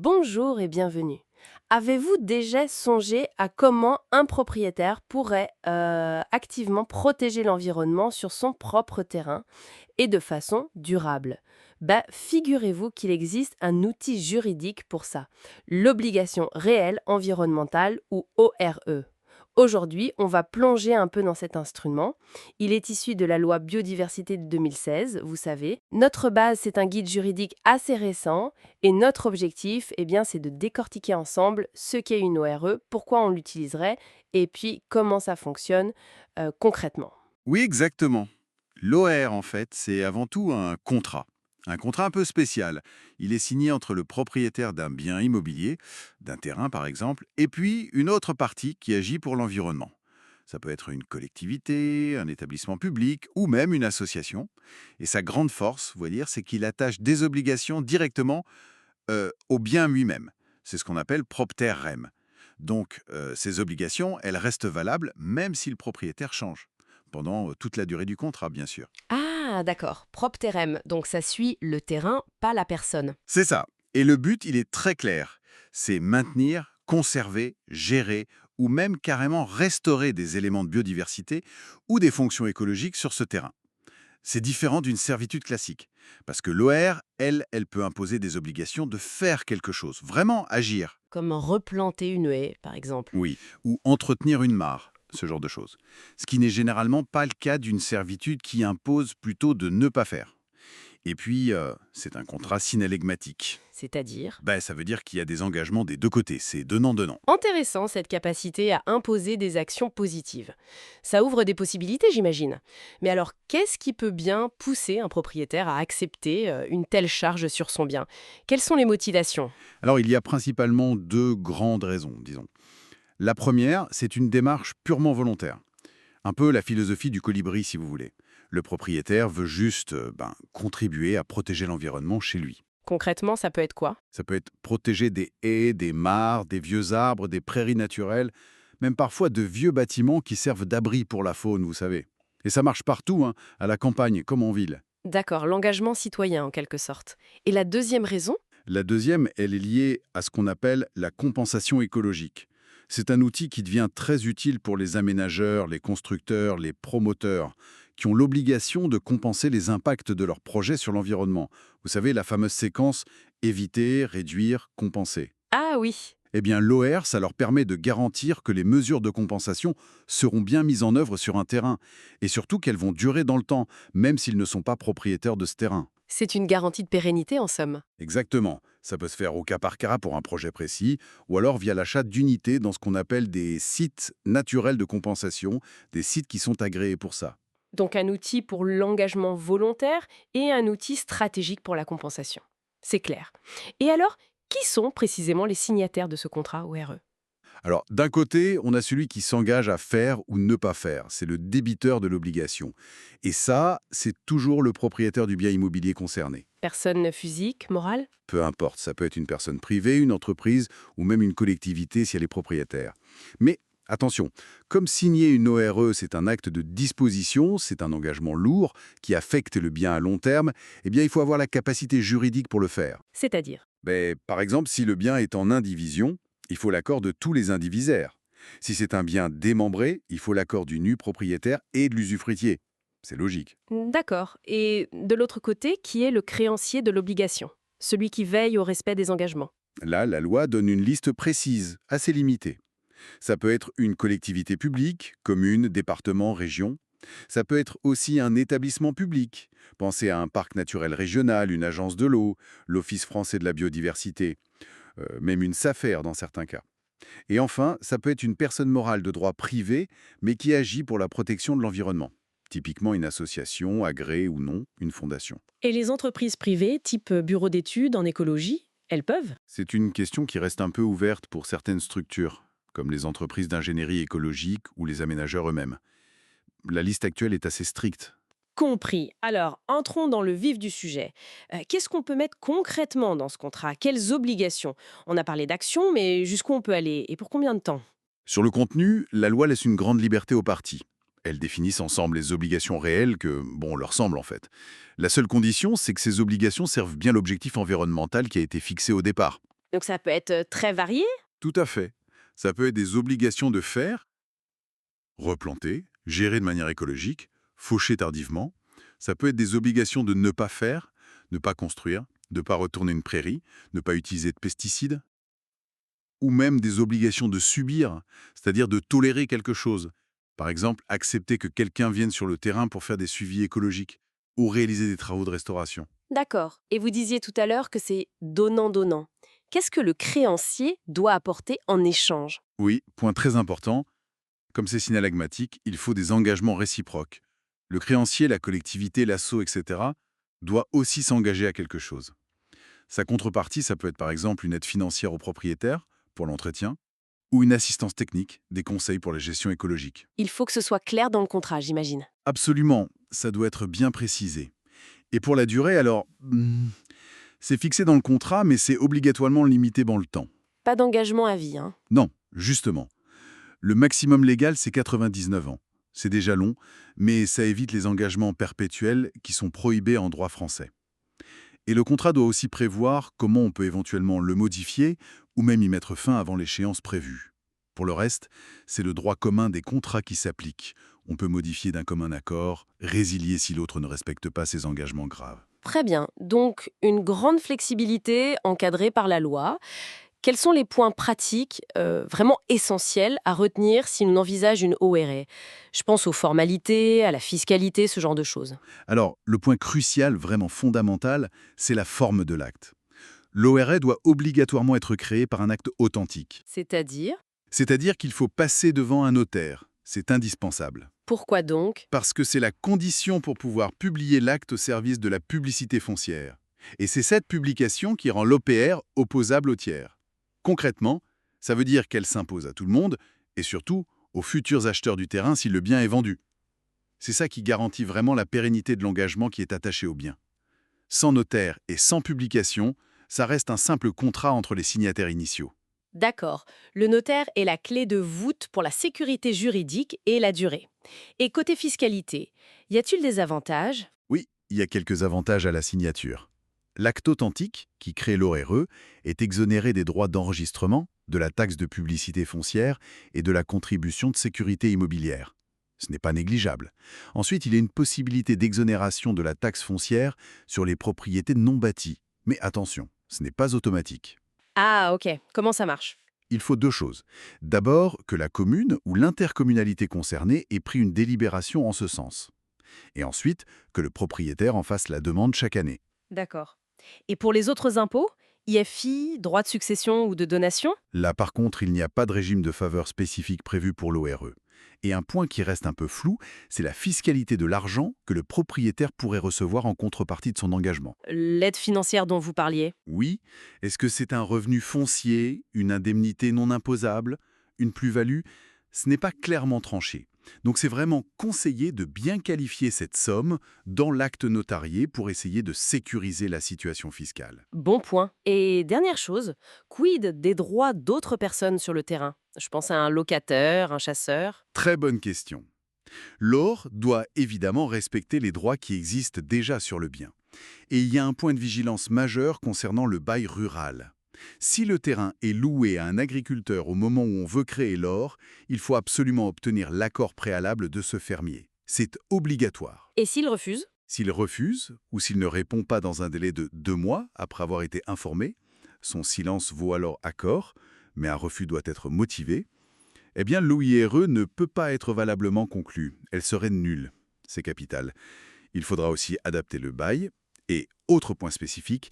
Bonjour et bienvenue. Avez-vous déjà songé à comment un propriétaire pourrait activement protéger l'environnement sur son propre terrain et de façon durable? Figurez-vous qu'il existe un outil juridique pour ça, l'obligation réelle environnementale ou ORE. Aujourd'hui, on va plonger un peu dans cet instrument. Il est issu de la loi biodiversité de 2016, vous savez. Notre base, c'est un guide juridique assez récent et notre objectif, c'est de décortiquer ensemble ce qu'est une ORE, pourquoi on l'utiliserait et puis comment ça fonctionne concrètement. Oui, exactement. L'OR, en fait, c'est avant tout un contrat. Un contrat un peu spécial. Il est signé entre le propriétaire d'un bien immobilier, d'un terrain par exemple, et puis une autre partie qui agit pour l'environnement. Ça peut être une collectivité, un établissement public ou même une association. Et sa grande force, vous voyez dire, c'est qu'il attache des obligations directement au bien lui-même. C'est ce qu'on appelle propter rem. Donc, ces obligations, elles restent valables même si le propriétaire change. Pendant toute la durée du contrat, bien sûr. Ah, d'accord. Propterem, donc ça suit le terrain, pas la personne. C'est ça. Et le but, il est très clair. C'est maintenir, conserver, gérer ou même carrément restaurer des éléments de biodiversité ou des fonctions écologiques sur ce terrain. C'est différent d'une servitude classique. Parce que l'OR, elle peut imposer des obligations de faire quelque chose, vraiment agir. Comme replanter une haie, par exemple. Oui, ou entretenir une mare, ce genre de choses. Ce qui n'est généralement pas le cas d'une servitude qui impose plutôt de ne pas faire. Et puis, c'est un contrat synallegmatique. C'est-à-dire Ça veut dire qu'il y a des engagements des deux côtés, c'est donnant-donnant. intéressant cette capacité à imposer des actions positives. Ça ouvre des possibilités, j'imagine. Mais alors, qu'est-ce qui peut bien pousser un propriétaire à accepter une telle charge sur son bien? Quelles sont les motivations? Alors, il y a principalement deux grandes raisons, disons. La première, c'est une démarche purement volontaire. Un peu la philosophie du colibri, si vous voulez. Le propriétaire veut juste contribuer à protéger l'environnement chez lui. Concrètement, ça peut être quoi? Ça peut être protéger des haies, des mares, des vieux arbres, des prairies naturelles, même parfois de vieux bâtiments qui servent d'abri pour la faune, vous savez. Et ça marche partout, hein, à la campagne comme en ville. D'accord, l'engagement citoyen en quelque sorte. Et la deuxième raison? La deuxième, elle est liée à ce qu'on appelle la compensation écologique. C'est un outil qui devient très utile pour les aménageurs, les constructeurs, les promoteurs, qui ont l'obligation de compenser les impacts de leurs projets sur l'environnement. Vous savez, la fameuse séquence éviter, réduire, compenser. Ah oui. Eh bien, l'OR, ça leur permet de garantir que les mesures de compensation seront bien mises en œuvre sur un terrain, et surtout qu'elles vont durer dans le temps, même s'ils ne sont pas propriétaires de ce terrain. C'est une garantie de pérennité en somme. Exactement. Ça peut se faire au cas par cas pour un projet précis, ou alors via l'achat d'unités dans ce qu'on appelle des sites naturels de compensation, des sites qui sont agréés pour ça. Donc un outil pour l'engagement volontaire et un outil stratégique pour la compensation. C'est clair. Et alors, qui sont précisément les signataires de ce contrat ORE? Alors, d'un côté, on a celui qui s'engage à faire ou ne pas faire. C'est le débiteur de l'obligation. Et ça, c'est toujours le propriétaire du bien immobilier concerné. Personne physique, morale? Peu importe, ça peut être une personne privée, une entreprise ou même une collectivité si elle est propriétaire. Mais attention, comme signer une ORE, c'est un acte de disposition, c'est un engagement lourd qui affecte le bien à long terme, eh bien il faut avoir la capacité juridique pour le faire. C'est-à-dire? Par exemple, si le bien est en indivision, il faut l'accord de tous les indivisaires. Si c'est un bien démembré, il faut l'accord du nu propriétaire et de l'usufruitier. C'est logique. D'accord. Et de l'autre côté, qui est le créancier de l'obligation? Celui qui veille au respect des engagements. Là, la loi donne une liste précise, assez limitée. Ça peut être une collectivité publique, commune, département, région. Ça peut être aussi un établissement public. Pensez à un parc naturel régional, une agence de l'eau, l'Office français de la biodiversité, même une SAFER dans certains cas. Et enfin, ça peut être une personne morale de droit privé, mais qui agit pour la protection de l'environnement. Typiquement une association, agréée ou non, une fondation. Et les entreprises privées, type bureau d'études en écologie, elles peuvent? C'est une question qui reste un peu ouverte pour certaines structures, comme les entreprises d'ingénierie écologique ou les aménageurs eux-mêmes. La liste actuelle est assez stricte. Compris. Alors, entrons dans le vif du sujet. Qu'est-ce qu'on peut mettre concrètement dans ce contrat? Quelles obligations? On a parlé d'action, mais jusqu'où on peut aller? Et pour combien de temps? Sur le contenu, la loi laisse une grande liberté aux parties. Elles définissent ensemble les obligations réelles que, bon, on leur semble en fait. La seule condition, c'est que ces obligations servent bien l'objectif environnemental qui a été fixé au départ. Donc ça peut être très varié. Tout à fait. Ça peut être des obligations de faire, replanter, gérer de manière écologique, faucher tardivement. Ça peut être des obligations de ne pas faire, ne pas construire, ne pas retourner une prairie, ne pas utiliser de pesticides, ou même des obligations de subir, c'est-à-dire de tolérer quelque chose. Par exemple, accepter que quelqu'un vienne sur le terrain pour faire des suivis écologiques ou réaliser des travaux de restauration. D'accord. Et vous disiez tout à l'heure que c'est donnant-donnant. Qu'est-ce que le créancier doit apporter en échange? Oui, point très important, comme c'est synalagmatique, il faut des engagements réciproques. Le créancier, la collectivité, l'asso, etc., doit aussi s'engager à quelque chose. Sa contrepartie, ça peut être par exemple une aide financière au propriétaire, pour l'entretien, ou une assistance technique, des conseils pour la gestion écologique. Il faut que ce soit clair dans le contrat, j'imagine. Absolument, ça doit être bien précisé. Et pour la durée, alors, c'est fixé dans le contrat, mais c'est obligatoirement limité dans le temps. Pas d'engagement à vie, hein. Non, justement. Le maximum légal, c'est 99 ans. C'est déjà long, mais ça évite les engagements perpétuels qui sont prohibés en droit français. Et le contrat doit aussi prévoir comment on peut éventuellement le modifier ou même y mettre fin avant l'échéance prévue. Pour le reste, c'est le droit commun des contrats qui s'applique. On peut modifier d'un commun accord, résilier si l'autre ne respecte pas ses engagements graves. Très bien. Donc, une grande flexibilité encadrée par la loi. Quels sont les points pratiques vraiment essentiels à retenir si l'on envisage une ORE? Je pense aux formalités, à la fiscalité, ce genre de choses. Alors, le point crucial, vraiment fondamental, c'est la forme de l'acte. L'ORE doit obligatoirement être créé par un acte authentique. C'est-à-dire? C'est-à-dire qu'il faut passer devant un notaire. C'est indispensable. Pourquoi donc? Parce que c'est la condition pour pouvoir publier l'acte au service de la publicité foncière. Et c'est cette publication qui rend l'OPR opposable aux tiers. Concrètement, ça veut dire qu'elle s'impose à tout le monde, et surtout aux futurs acheteurs du terrain si le bien est vendu. C'est ça qui garantit vraiment la pérennité de l'engagement qui est attaché au bien. Sans notaire et sans publication, ça reste un simple contrat entre les signataires initiaux. D'accord. Le notaire est la clé de voûte pour la sécurité juridique et la durée. Et côté fiscalité, y a-t-il des avantages? Oui, il y a quelques avantages à la signature. L'acte authentique, qui crée l'ORE, est exonéré des droits d'enregistrement, de la taxe de publicité foncière et de la contribution de sécurité immobilière. Ce n'est pas négligeable. Ensuite, il y a une possibilité d'exonération de la taxe foncière sur les propriétés non bâties. Mais attention, ce n'est pas automatique. Ah, ok. Comment ça marche? Il faut deux choses. D'abord, que la commune ou l'intercommunalité concernée ait pris une délibération en ce sens. Et ensuite, que le propriétaire en fasse la demande chaque année. D'accord. Et pour les autres impôts, IFI, droit de succession ou de donation? Là, par contre, il n'y a pas de régime de faveur spécifique prévu pour l'ORE. Et un point qui reste un peu flou, c'est la fiscalité de l'argent que le propriétaire pourrait recevoir en contrepartie de son engagement. L'aide financière dont vous parliez? Oui, est-ce que c'est un revenu foncier, une indemnité non imposable, une plus-value? Ce n'est pas clairement tranché. Donc c'est vraiment conseillé de bien qualifier cette somme dans l'acte notarié pour essayer de sécuriser la situation fiscale. Bon point. Et dernière chose, quid des droits d'autres personnes sur le terrain? Je pense à un locataire, un chasseur. Très bonne question. L'OR doit évidemment respecter les droits qui existent déjà sur le bien. Et il y a un point de vigilance majeur concernant le bail rural. Si le terrain est loué à un agriculteur au moment où on veut créer l'OR, il faut absolument obtenir l'accord préalable de ce fermier. C'est obligatoire. Et s'il refuse? S'il refuse, ou s'il ne répond pas dans un délai de 2 mois après avoir été informé, son silence vaut alors accord, mais un refus doit être motivé, eh bien l'OIRE ne peut pas être valablement conclue. Elle serait nulle. C'est capital. Il faudra aussi adapter le bail. Et, autre point spécifique,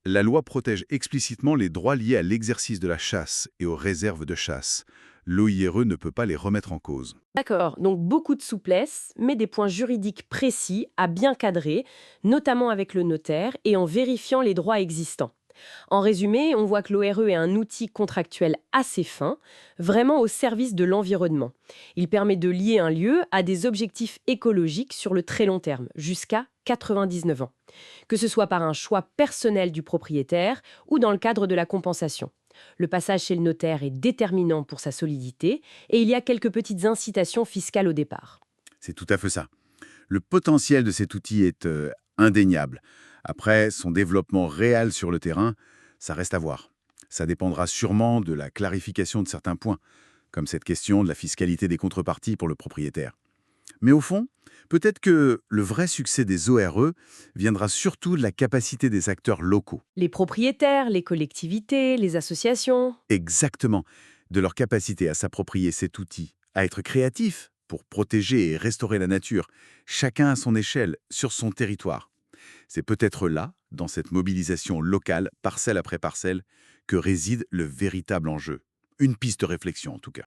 la loi protège explicitement les droits liés à l'exercice de la chasse et aux réserves de chasse. L'OIRE ne peut pas les remettre en cause. D'accord, donc beaucoup de souplesse, mais des points juridiques précis à bien cadrer, notamment avec le notaire et en vérifiant les droits existants. En résumé, on voit que l'ORE est un outil contractuel assez fin, vraiment au service de l'environnement. Il permet de lier un lieu à des objectifs écologiques sur le très long terme, jusqu'à 99 ans, que ce soit par un choix personnel du propriétaire ou dans le cadre de la compensation. Le passage chez le notaire est déterminant pour sa solidité et il y a quelques petites incitations fiscales au départ. C'est tout à fait ça. Le potentiel de cet outil est indéniable. Après, son développement réel sur le terrain, ça reste à voir. Ça dépendra sûrement de la clarification de certains points, comme cette question de la fiscalité des contreparties pour le propriétaire. Mais au fond, peut-être que le vrai succès des ORE viendra surtout de la capacité des acteurs locaux. Les propriétaires, les collectivités, les associations. Exactement, de leur capacité à s'approprier cet outil, à être créatifs pour protéger et restaurer la nature, chacun à son échelle, sur son territoire. C'est peut-être là, dans cette mobilisation locale, parcelle après parcelle, que réside le véritable enjeu. Une piste de réflexion en tout cas.